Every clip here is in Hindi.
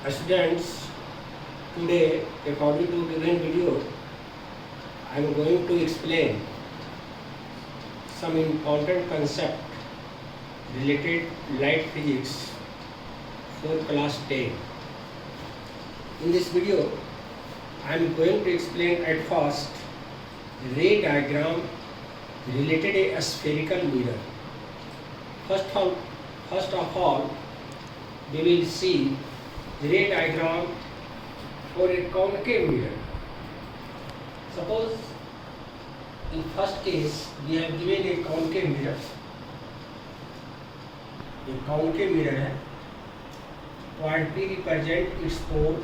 Students, today according to given video, I am going to explain some important concept related light physics for class 10. In this video, I am going to explain at first ray diagram related a spherical mirror. First of all, we will see ray diagram for a concave mirror. Suppose in first case we have given a concave mirror. A concave mirror है, point P represent its pole,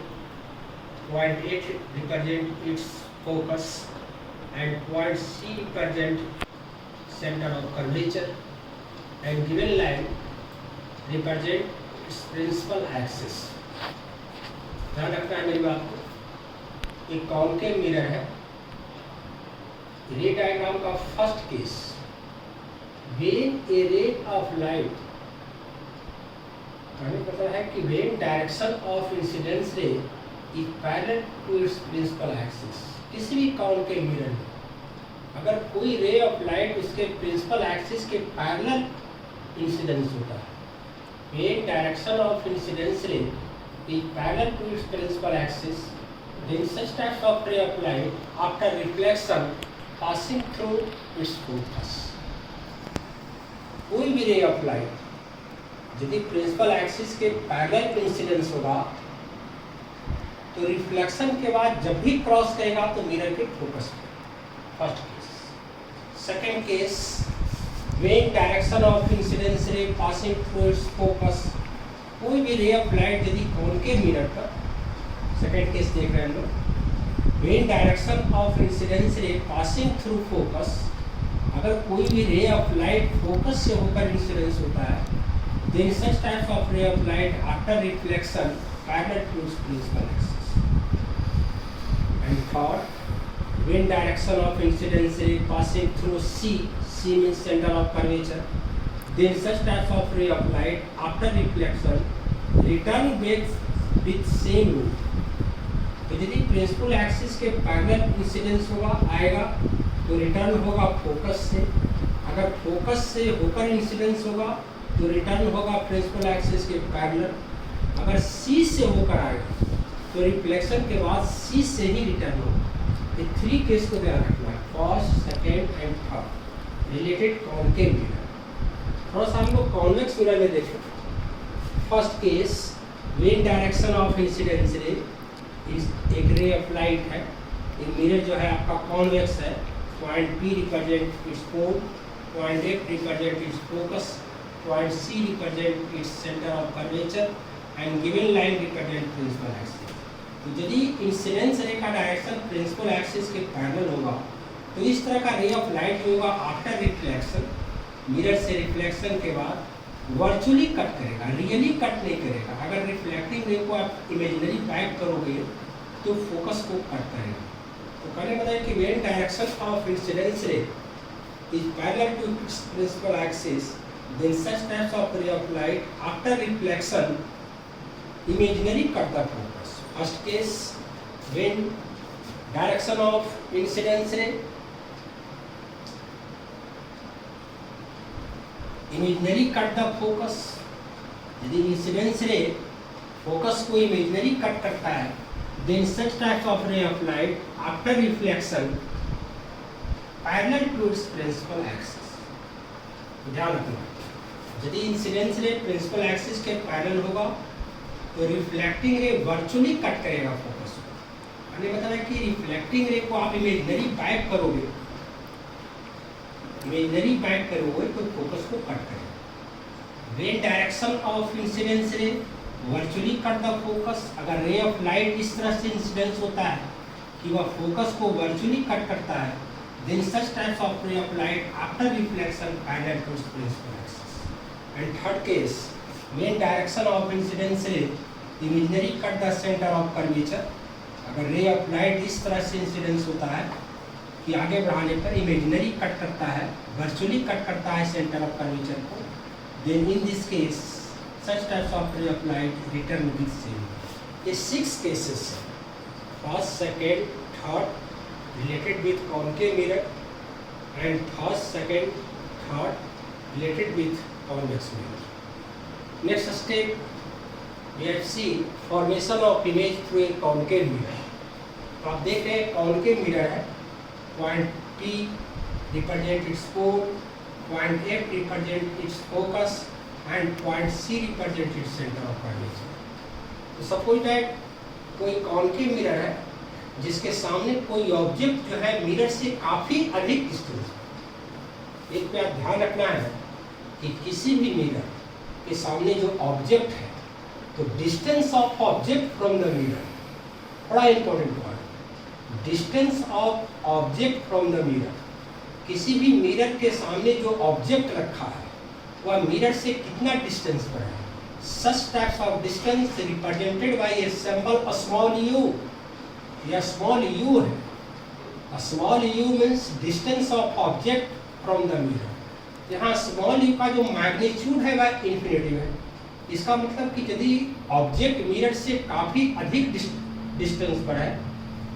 point A represent its focus, and point C represent center of curvature, and given line represent its principal axis. ध्यान रखना है मेरी बात को। एक कॉन्केव मिरर है। रे डायग्राम का फर्स्ट केस, व्हेन ए रे ऑफ लाइट, हमें पता है कि when direction of incidence ray is parallel to its principal axis. किसी भी कॉन्केव मिरर में अगर कोई रे ऑफ लाइट उसके प्रिंसिपल एक्सिस के पैरेलल इंसिडेंस होता है, when direction of incidence ray is parallel to its principal axis, then such types of ray of light after reflection passing through its focus. कोई भी ray of light यदि principal axis के parallel इंसिडेंस होगा तो रिफ्लेक्शन के बाद जब भी क्रॉस करेगा तो मिरर के फोकस पे। First case. Second case, when direction of incidence ray passing through its focus, कोई भी रे ऑफ लाइट यदि कॉनकेव मिरर पर, सेकेंड केस देख रहे हैं हम लोग, when direction of incidence ray passing through focus, अगर कोई भी रे ऑफ लाइट फोकस से होकर इंसिडेंस होता है, then such types of ray of light after reflection parallel to its principal axis. And third, when direction of incidence ray passing through C means centre of curvature, then such types of ray of light after reflection return back with same route. तो यदि प्रिंसिपल एक्सिस के पैरेलल इंसिडेंस होगा आएगा तो रिटर्न होगा फोकस से, अगर फोकस से होकर इंसिडेंस होगा तो रिटर्न होगा प्रिंसिपल एक्सिस के पैरेलल, अगर सी से होकर आएगा तो रिफ्लेक्शन के बाद सी से ही रिटर्न होगा। ये थ्री केस को ध्यान रखना है, first, second and third related concave mirror. थोड़ा सा हम लोग कॉन्वेक्स मिरर में देखें। First case, when direction of incidence ray is एक रे ऑफ लाइट है, ये मिरर जो है आपका कॉन्वेक्स है, point P represent its pole, point F represent its focus, point C represent its centre of curvature, and given line represent principal axis. तो यदि इंसिडेंस रे का डायरेक्शन प्रिंसिपल एक्सिस के पैरेलल होगा तो इस तरह का रे ऑफ लाइट होगा आफ्टर रिफ्लेक्शन, मिरर से रिफ्लेक्शन के बाद वर्चुअली कट करेगा, रियली कट नहीं करेगा। अगर रिफ्लेक्टिंग रे को आप इमेजिनरी बैक करोगे तो फोकस को कट करेगा। तो पहले बताया कि when direction of incidence ray is parallel to its principal axis, then such types of ray of light after reflection imaginary cut the focus. First case, when direction of incidence ray imaginary cut the focus, यदि इंसिडेंस रे फोकस को इमेजिनरी कट करता है, then such types of ray of light after reflection parallel to its principal axis. ध्यान रखना, यदि इंसिडेंस रे प्रिंसिपल एक्सिस के पैरेलल होगा तो रिफ्लेक्टिंग रे वर्चुअली कट करेगा फोकस को। मैंने बताया कि रिफ्लेक्टिंग रे को आप इमेजिनरी बैक करोगे, इमेजिनरी बैक करोगे तो फोकस को कट करेगा। व्हेन डायरेक्शन ऑफ इंसिडेंस रे वर्चुअली कट द फोकस, अगर रे ऑफ लाइट इस तरह से इंसिडेंस होता है कि वह फोकस को वर्चुअली कट करता है, then such types of ray of light after reflection parallel to its principal axis. And third case, when direction of incidence ray imaginary cut the centre of curvature, अगर रे ऑफ लाइट इस तरह से इंसिडेंस होता है कि आगे बढ़ाने पर इमेजिनरी कट करता है, वर्चुअली कट करता है सेंटर ऑफ कर्वेचर को, then in this case such types of ray of light return with same. ये 6 केसेस है, first second third related with concave mirror and first, second, third related with convex mirror. Next step, we have seen formation of image through a concave mirror. तो आप देख रहे हैं concave mirror है, point P represent its pole, point F represent its focus and point C represent its center of curvature. तो suppose that कोई concave mirror है जिसके सामने कोई ऑब्जेक्ट जो है मिरर से काफी अधिक डिस्टेंस है। एक पे आप ध्यान रखना है कि किसी भी मिरर के सामने जो ऑब्जेक्ट है तो distance of object from the mirror, बड़ा important point, distance of object from the mirror. किसी भी मिरर के सामने जो ऑब्जेक्ट रखा है वह मिरर से कितना डिस्टेंस पर है। सच types of distance represented by a symbol small you. यह स्मॉल यू है। Small you means distance of object from the mirror. यहाँ स्मॉल यू का जो मैग्नीट्यूड है वह इन्फिनिटिव है। इसका मतलब कि यदि ऑब्जेक्ट मिरर से काफी अधिक डिस्टेंस पर है।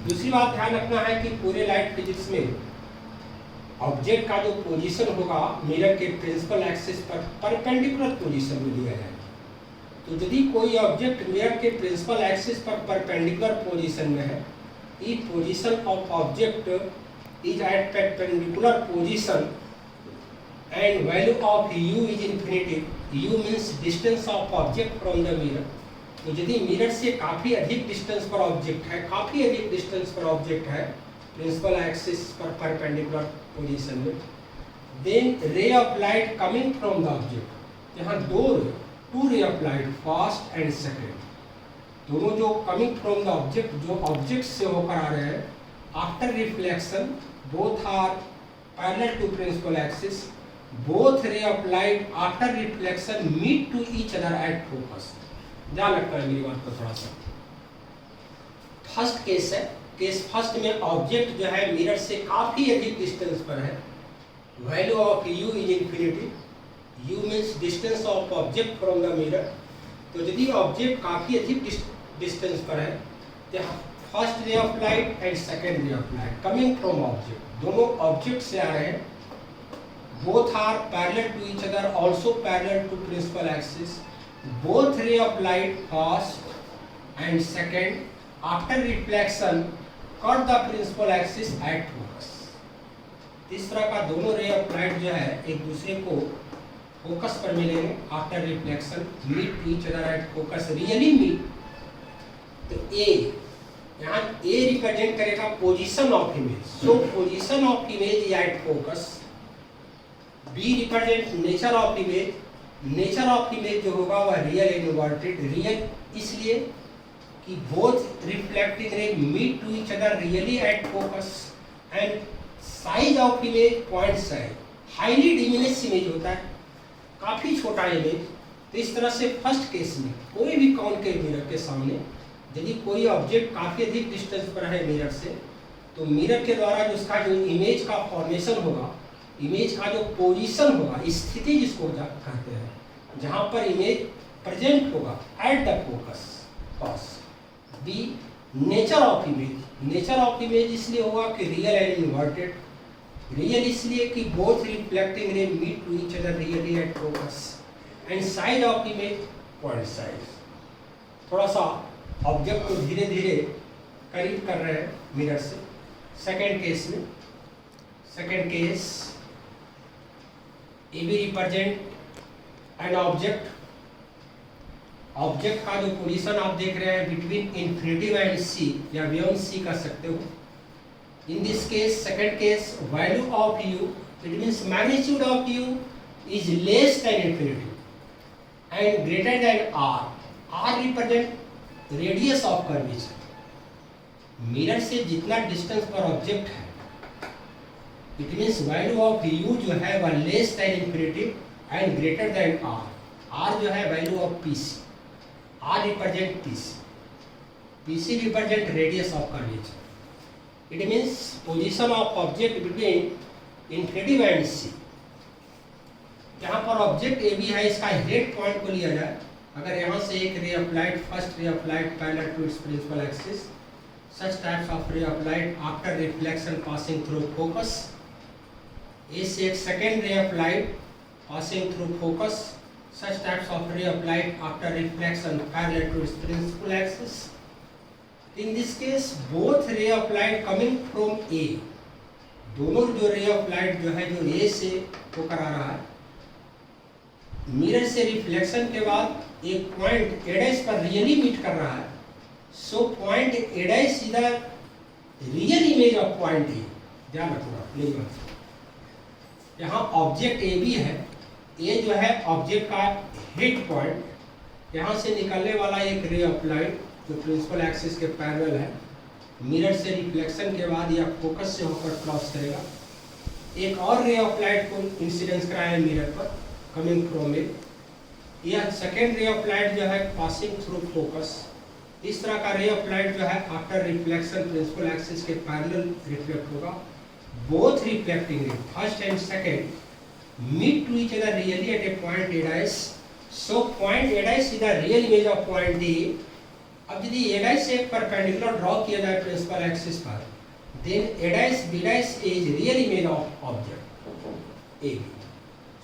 दूसरी बात ध्यान रखना है कि पूरे लाइट फिजिक्स में ऑब्जेक्ट का जो पोजीशन होगा मिरर के प्रिंसिपल एक्सिस पर परपेंडिकुलर पोजीशन में लिया जाएगा। तो यदि कोई ऑब्जेक्ट मिरर के प्रिंसिपल एक्सिस पर परपेंडिकुलर पोजीशन में है, if position of object is at perpendicular position and value of u is infinity, u means distance of object from the mirror. तो यदि मिरर से काफी अधिक डिस्टेंस पर ऑब्जेक्ट है, काफी अधिक डिस्टेंस पर ऑब्जेक्ट है प्रिंसिपल एक्सिस पर परपेंडिकुलर पोजीशन में, then ray of light coming from the object, यहाँ two ray of light first and second, दोनों जो कमिंग फ्रॉम द ऑब्जेक्ट, जो ऑब्जेक्ट से होकर आ रहे हैं, after reflection both are parallel to principal axis, both ray of light after reflection meet to each other at focus. ध्यान रखना है मेरी बात को थोड़ा सा। फर्स्ट केस है, केस फर्स्ट में ऑब्जेक्ट जो है मिरर से काफी अधिक डिस्टेंस पर है, value of u is infinity, u means distance of object from the mirror. तो यदि ऑब्जेक्ट काफी अधिक डिस्टेंस पर है तो first ray of light and second ray of light coming from object, दोनों ऑब्जेक्ट से आ रहे हैं, both are parallel to each other, also parallel to principal axis, both ray of light first and second after reflection cut the principal axis at focus. इस तरह का दोनों रे ऑफ लाइट जो है एक दूसरे को फोकस पर मिलेंगे after reflection, meet each other at focus, really meet. तो ए, यहाँ ए रिप्रेजेंट करेगा position of image, so position of image at focus. B represent nature of image, nature of image जो होगा वह रियल एंड इन्वर्टेड। रियल इसलिए कि both reflecting ray meet to each other really at focus, and size of image point size, highly diminish image होता है, काफी छोटा इमेज। तो इस तरह से फर्स्ट केस में कोई भी कॉनकेव मिरर के सामने यदि कोई ऑब्जेक्ट काफी अधिक डिस्टेंस पर है मिरर से, तो मिरर के द्वारा जो उसका जो इमेज का फॉर्मेशन होगा, इमेज का जो पोजीशन होगा, स्थिति जिसको कहते हैं, जहां पर इमेज प्रेजेंट होगा at the focus. First B nature of image, nature of image इसलिए होगा कि रियल एंड इन्वर्टेड। रियल इसलिए कि both reflecting ray meet to each other really at focus, and size of image point size. थोड़ा सा ऑब्जेक्ट को धीरे धीरे करीब कर रहे हैं मिरर से। सेकेंड केस में, second case A B represent an object, object का जो पोजीशन आप देख रहे हैं बिटवीन इन्फिनिटी एंड सी या बियॉन्ड सी कर सकते हो। In this case, second case, value of u, it means magnitude of u is less than infinity and greater than r. R represent radius of curvature. Mirror से जितना डिस्टेंस पर ऑब्जेक्ट है, it means value of u जो है वह less than infinity and greater than r. r जो है value of pc. r represent pc. pc represent radius of curvature. It means position of object between infinity and c. जहाँ पर ऑब्जेक्ट ए बी है, इसका हेड पॉइंट को लिया जाए, अगर यहाँ से एक ray applied, first ray applied parallel to its principal axis, such types of ray applied after reflection passing through focus. A से एक second ray applied passing through focus, such types of ray applied after reflection parallel to its principal axis. In this case, both ray applied coming from A, दोनों जो ray applied जो है जो A से वो करा रहा है, मिरर से रिफ्लेक्शन के बाद एक पॉइंट एडेस पर रियली मीट कर रहा है. So point A dash is the real image of point A. ध्यान रखना नहीं बात. यहाँ ऑब्जेक्ट ए भी है, ए जो है ऑब्जेक्ट का हिट पॉइंट, यहाँ से निकलने वाला एक रे ऑफ लाइट जो प्रिंसिपल एक्सिस के पैरेलल है, मिरर से रिफ्लेक्शन के बाद या फोकस से होकर क्रॉस करेगा. एक और रे ऑफ लाइट को इंसिडेंस कराया मिरर पर कमिंग फ्रॉम ए. यह सेकेंड रे ऑफ लाइट जो है पासिंग थ्रू फोकस. इस तरह का रे ऑफ लाइट जो है आफ्टर रिफ्लेक्शन प्रिंसिपल एक्सिस के पैरेलल रिफ्लेक्ट होगा. Both reflecting ray first and second meet to each other really at a point A dash. So point A dash is the real image of point A. अब यदि ए डैश से परपेंडिकुलर ड्रॉ किया जाए प्रिंसिपल एक्सिस पर, then A dash B dash is real image of object A.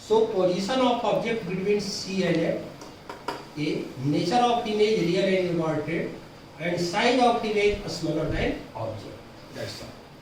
So position of object between C and F, A, nature of image real and inverted, and size of image smaller than object. That's all.